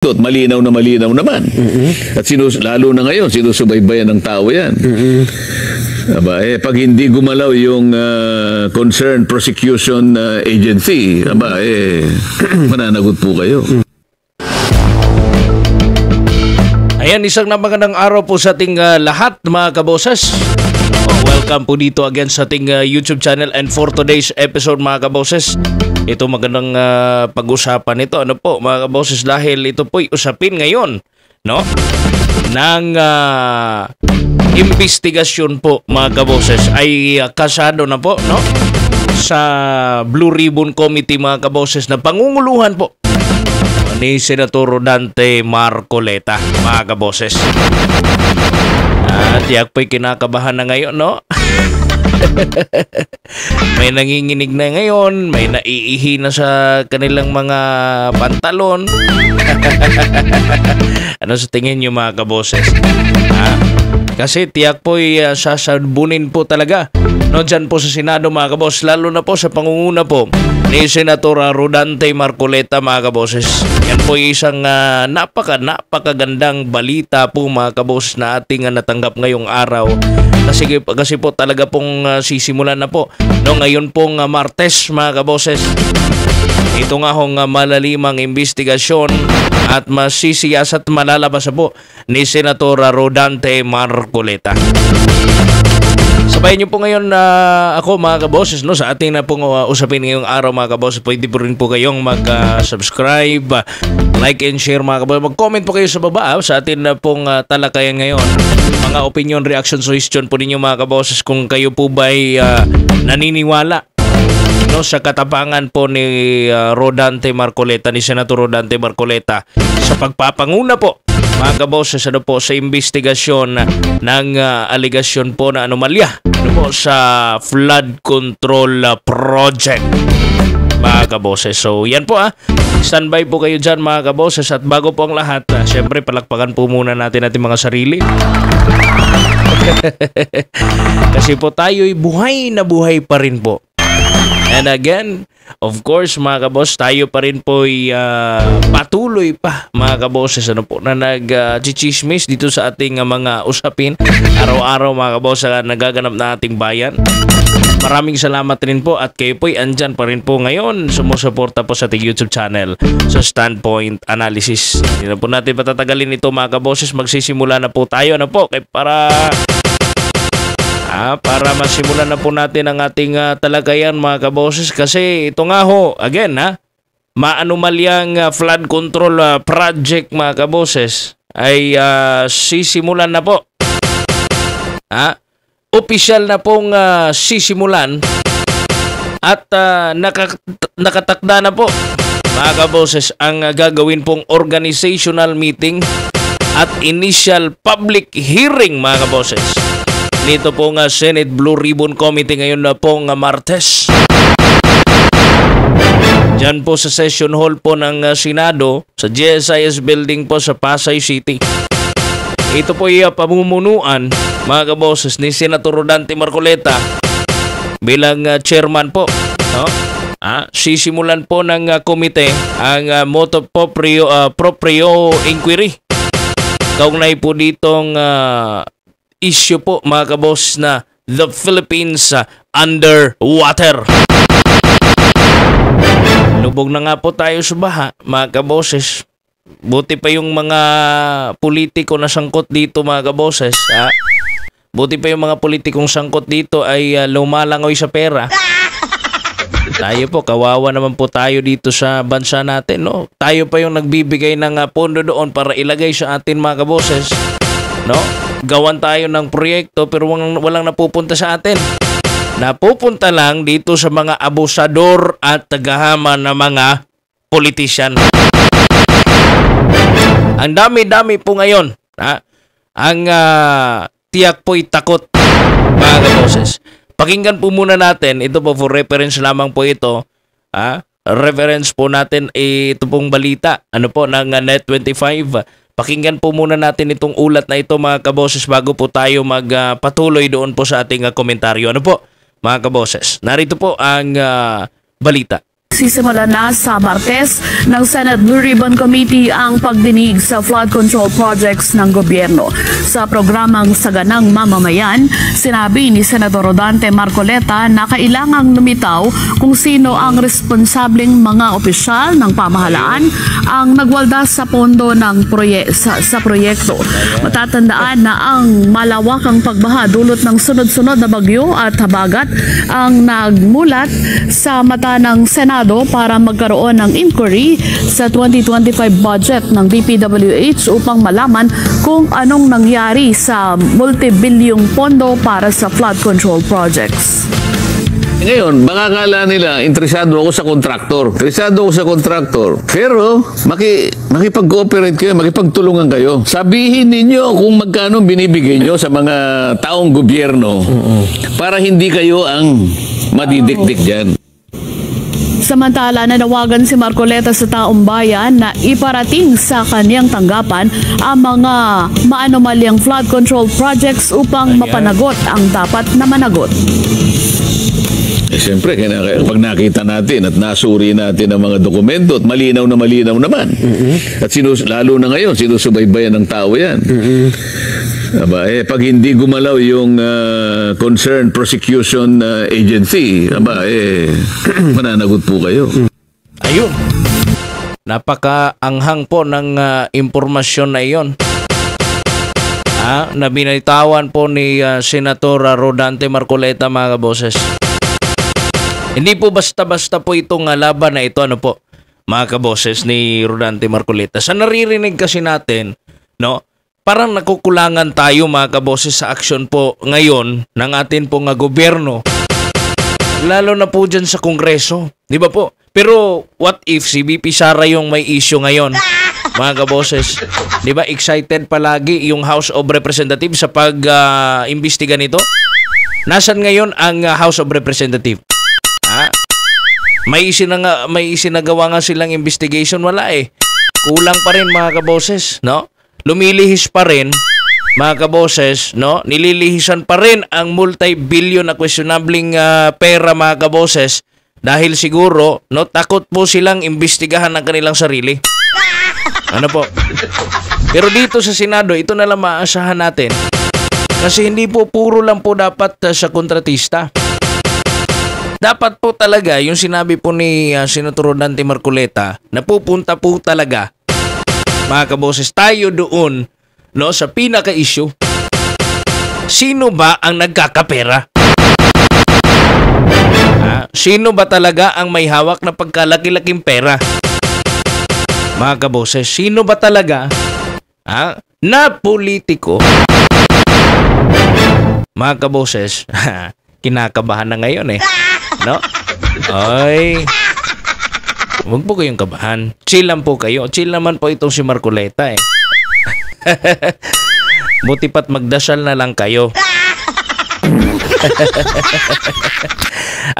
At malinaw naman. At lalo na ngayon, sinusubaybayan ng tao yan. Aba, pag hindi gumalaw yung Concerned Prosecution Agency, mananagot po kayo. Ayan, isang magandang araw po sa ating lahat, mga kaboses. Welcome po dito again sa ating YouTube channel, and for today's episode, mga kaboses, ito magandang pag-usapan ito. Ano po, mga kaboses, dahil ito po'y usapin ngayon, no? Ng investigasyon po, mga kaboses, ay kasado na po, no? Sa Blue Ribbon Committee, mga kaboses, na pangunguluhan po ni Senator Rodante Marcoleta, mga kaboses. At yak po'y kinakabahan na ngayon, no? May nanginginig na ngayon, may naiihi na sa kanilang mga pantalon. Ano sa tingin nyo, mga kaboses? Kasi tiyak po'y sasabunin po talaga, no, dyan po sa Senado, mga kaboses, lalo na po sa pangunguna po ni Senator Rodante Marcoleta, mga kaboses. Yan po isang napakagandang balita po, mga kaboses, na ating natanggap ngayong araw. Kasi po talaga pong sisimulan na po, no, ngayon pong Martes, mga kaboses. Ito nga hong malalimang investigasyon at masisiyas at malalabas po ni Senator Rodante Marcoleta. Sabayan niyo po ngayon ako, mga kaboses, no, sa ating na pong usapin ngayong araw, mga kaboses. Pwede po rin po kayong mag-subscribe, like and share, mga kaboses. Mag-comment po kayo sa baba sa ating na pong talakayan ngayon. Mga opinion, reaction, suggestion po ninyo, mga kaboses, kung kayo po ba'y naniniwala, no, sa katapangan po ni Rodante Marcoleta, ni Senator Rodante Marcoleta, sa pagpapanguna po, mga kaboses, ano po, sa investigasyon ng aligasyon po na anomalya, ano po, sa flood control project, mga kaboses. So yan po, standby po kayo dyan, mga kaboses. At bago po ang lahat, syempre palakpakan po muna natin ating mga sarili. Kasi po tayo'y buhay na buhay pa rin po. And again, of course, mga kabos, tayo pa rin po'y patuloy pa, mga kaboses, ano po, na nag-chichismis dito sa ating mga usapin araw-araw, mga kabos, sa nagaganap na ating bayan. Maraming salamat rin po, at kayo po'y andyan pa rin po ngayon, sumusuporta po sa ating YouTube channel sa Standpoint Analysis. Hindi na po natin patatagalin ito, mga kaboses. Magsisimula na po tayo, ano po, para masimulan na po natin ang ating talagayan, mga kaboses. Kasi ito nga ho, again, maanomalyang flood control project, mga kaboses, ay sisimulan na po. Opisyal na pong sisimulan at nakatakda na po, mga kaboses, ang gagawin pong organizational meeting at initial public hearing, mga kaboses, nito pong Senate Blue Ribbon Committee ngayon na pong Martes. Diyan po sa session hall po ng Senado, sa GSIS building po sa Pasay City. Ito po yung pamumunuan, mga kaboses, ni Senator Rodante Marcoleta bilang chairman po, no? Sisimulan po ng komite ang motu proprio inquiry. Kaugnay po ditong issue po, mga kabos, na the Philippines underwater. Lubog na nga po tayo sa baha, mga kaboses. Buti pa yung mga politiko na sangkot dito, mga kaboses. Buti pa yung mga politikong sangkot dito ay lumalangoy sa pera. Tayo po, kawawa naman po tayo dito sa bansa natin, no? Tayo pa yung nagbibigay ng pondo doon para ilagay sa atin, mga kaboses, no? Gawan tayo ng proyekto pero walang napupunta sa atin. Napupunta lang dito sa mga abusador at tagahama na mga politician. Ang dami-dami po ngayon. Ang tiyak po'y takot, mga kaboses. Pakinggan po muna natin. Ito po for reference lamang po ito. Reference po natin ito pong balita. Ano po, ng Net25. Pakinggan po muna natin itong ulat na ito, mga kaboses, bago po tayo magpatuloy doon po sa ating komentaryo. Ano po, mga kaboses? Narito po ang balita. magsisimula na sa Martes ng Senate Blue Ribbon Committee ang pagdinig sa flood control projects ng gobyerno. Sa programang Saganang Mamamayan, sinabi ni Senador Rodante Marcoleta na kailangang lumitaw kung sino ang responsableng mga opisyal ng pamahalaan ang nagwalda sa pondo ng sa proyekto. Matatandaan na ang malawakang pagbaha dulot ng sunod-sunod na bagyo at habagat ang nagmulat sa mata ng Senado para magkaroon ng inquiry sa 2025 budget ng DPWH upang malaman kung anong nangyari sa multibilyong pondo para sa flood control projects. Ngayon, baka kala nila, interesado ako sa kontraktor. Pero, makipag-cooperate kayo, makipagtulungan kayo. Sabihin ninyo kung magkano binibigay nyo sa mga taong gobyerno para hindi kayo ang madidikdik dyan. Samantala, nanawagan si Marcoleta sa taong bayan na iparating sa kanyang tanggapan ang mga maanomalyang flood control projects upang mapanagot ang dapat na managot. Siyempre, pag nakita natin at nasuri natin ang mga dokumento at malinaw naman. At lalo na ngayon, sinusubaybayan ng tao yan. Pag hindi gumalaw yung concerned prosecution agency, mananagot po kayo. Ayun. Napakaanghang po ng impormasyon na iyon. Na binitawan po ni Senator Rodante Marcoleta, mga kaboses. Hindi po basta-basta po itong laban na ito, mga kaboses ni Rodante Marcoleta. Sa naririnig kasi natin, parang nakukulangan tayo, mga kaboses, sa aksyon po ngayon ng atin pong gobyerno. Lalo na po dyan sa Kongreso. Di ba po? Pero what if si VP Sara yung may issue ngayon? Mga kaboses, di ba excited palagi yung House of Representatives sa pag-imbestiga nito? Nasaan ngayon ang House of Representatives? May isinagawa nga silang investigation, wala eh. Kulang pa rin, mga kaboses, lumilihis pa rin, mga kaboses, nililihisan pa rin ang multi-billion na questionabling pera, mga kaboses, dahil siguro takot po silang imbestigahan ng kanilang sarili. Pero dito sa Senado, ito na lang maasahan natin, kasi hindi po puro lang po dapat sa kontratista. Dapat po talaga yung sinabi po ni Senator Rodante Marcoleta na pupunta po talaga, mga kaboses, tayo doon sa pinaka-issue. Sino ba ang nagkakapera? Sino ba talaga ang may hawak na pagkalaki-laking pera? Mga kaboses, sino ba talaga na politiko? Mga kaboses, kinakabahan na ngayon eh. Ay, huwag po kayong kabahan. Chill lang po kayo. Chill naman po itong si Marcoleta eh. Buti pa't magdasal na lang kayo.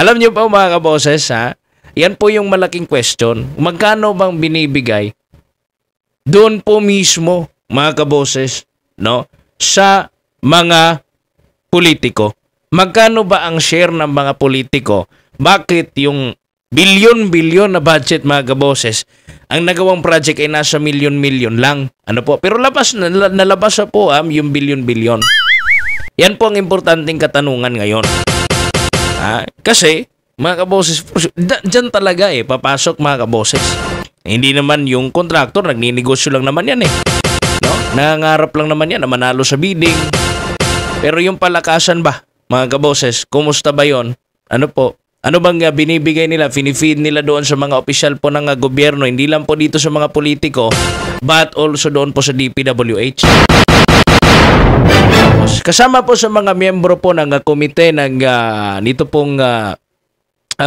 Alam niyo po, mga kaboses, yan po yung malaking question. Magkano bang binibigay doon po mismo, mga kaboses, sa mga politiko? Magkano ba ang share ng mga politiko? Bakit yung bilyon-bilyon na budget, mga kaboses, ang nagawang project ay nasa milyon-milyon lang? Pero nalabas na po yung bilyon-bilyon. Yan po ang importanteng katanungan ngayon. Kasi, mga kaboses, dyan talaga papasok, mga kaboses. Hindi naman yung kontraktor, nagninegosyo lang naman yan Nangangarap lang naman yan na manalo sa bidding. Pero yung palakasan ba, mga kaboses, kumusta ba yon? Ano bang binibigay nila, finifeed nila doon sa mga opisyal po ng gobyerno, hindi lang po dito sa mga politiko, but also doon po sa DPWH? Kasama po sa mga miyembro po ng komite ng nito pong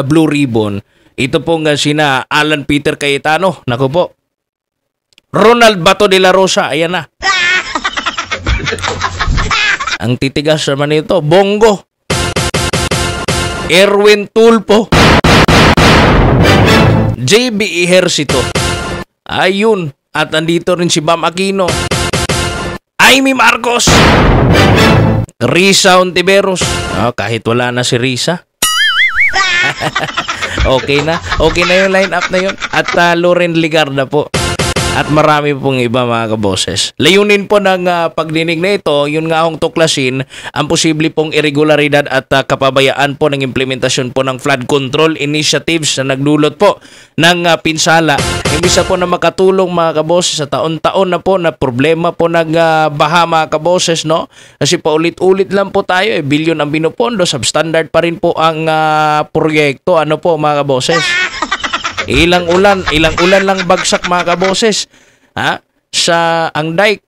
Blue Ribbon, ito pong sina Alan Peter Cayetano, naku po, Ronald Bato de la Rosa, ayan na. Ang titigas naman nito, Bongo, Erwin Tulfo, JB Ejercito, ayun, at andito rin si Bam Aquino, Amy Marcos, Risa Ontiveros, kahit wala na si Risa, Okay na. Okay na yung line-up na yun. At Loren Ligarda po. At marami pong iba mga kaboses. Layunin po ng pagdinig na ito, yun nga hong tuklasin ang posible pong irregularidad at kapabayaan po ng implementasyon po ng flood control initiatives na nagdulot po ng pinsala. Imbis po na makatulong mga kaboses sa taon-taon na po na problema po baha mga kaboses, no? Kasi paulit-ulit lang po tayo, bilyon ang binupondo, substandard pa rin po ang proyekto, ano po mga kaboses. Ilang ulan lang bagsak mga kaboses. Ha? Sa ang dike,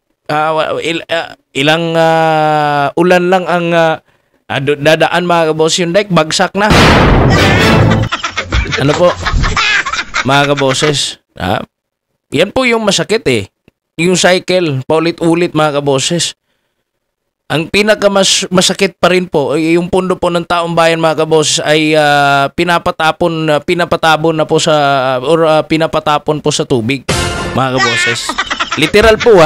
ilang ulan lang ang dadaan mga kaboses, yung dike bagsak na. Ano po? Mga kaboses, yan po yung masakit yung cycle, paulit-ulit mga kaboses. Ang masakit pa rin po, yung pundo po ng taong bayan mga kaboses ay pinapatabon na po pinapatapon po sa tubig mga kaboses. Literal po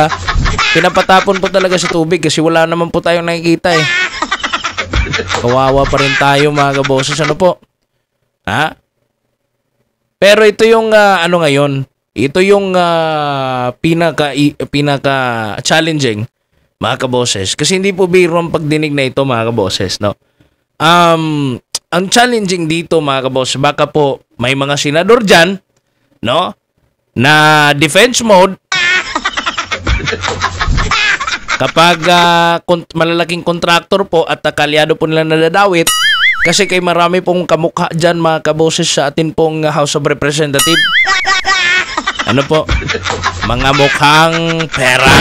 pinapatapon po talaga sa tubig kasi wala naman po tayong nakikita Kawawa pa rin tayo mga kaboses, ano po? Pero ito yung ngayon, ito yung pinaka challenging mga kaboses. Kasi hindi po biro ang pagdinig na ito mga kaboses, no? Ang challenging dito mga kaboses, baka po may mga senador dyan, no? Na defense mode kapag malalaking kontraktor po at kalyado po nila nadadawit kasi kay marami pong kamukha dyan mga kaboses sa atin pong House of Representatives. Ano po? Mga mukhang pera.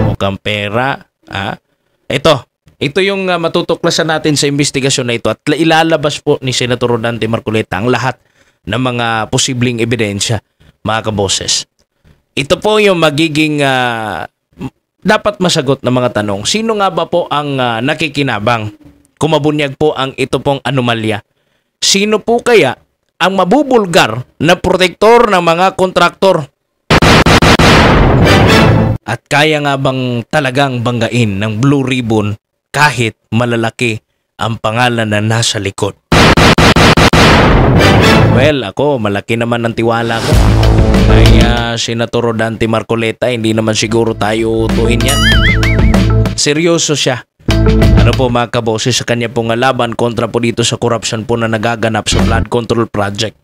Mukhang pera. Ito yung matutuklasan natin sa investigasyon na ito at ilalabas po ni Senator Rodante Marcoleta ang lahat ng mga posibleng ebidensya, mga kaboses. Ito po yung magiging dapat masagot na mga tanong. Sino nga ba po ang nakikinabang? Kumabunyag po ang ito pong anomalya. Sino po kaya ang mabubulgar na protektor ng mga kontraktor? At kaya nga bang talagang banggain ng Blue Ribbon kahit malalaki ang pangalan na nasa likod? Well, ako, malaki naman ang tiwala ko. Kaya Senator Rodante Marcoleta, hindi naman siguro tayo utuhin yan. Seryoso siya. Ano po mga kaboses sa kanya pong laban kontra po dito sa corruption po na nagaganap sa flood control project.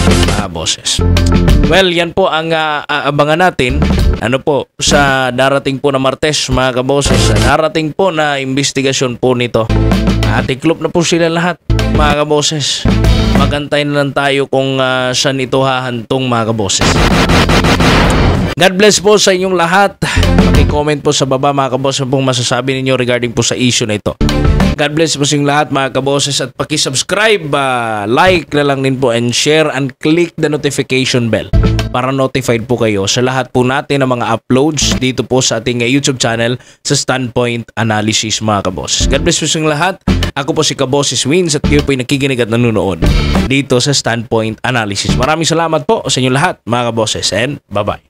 Mga boses. Well, yan po ang abangan natin ano po sa darating po na Martes mga kaboses. Sa darating po na investigasyon po nito. Atiklop na po sila lahat mga kaboses. Magantay na lang tayo kung saan ito hahantong mga kaboses. God bless po sa inyong lahat. Paki-comment po sa baba mga kaboses pong masasabi ninyo regarding po sa issue na ito. God bless po sa inyong lahat mga kaboses at paki-subscribe, like na lang din po and share and click the notification bell para notified po kayo sa lahat po natin ng mga uploads dito po sa ating YouTube channel sa Standpoint Analysis mga kaboses. God bless po sa inyong lahat. Ako po si Kaboses Wins at kayo po ay nakikinig at nanonood dito sa Standpoint Analysis. Maraming salamat po sa inyong lahat mga kaboses and bye-bye.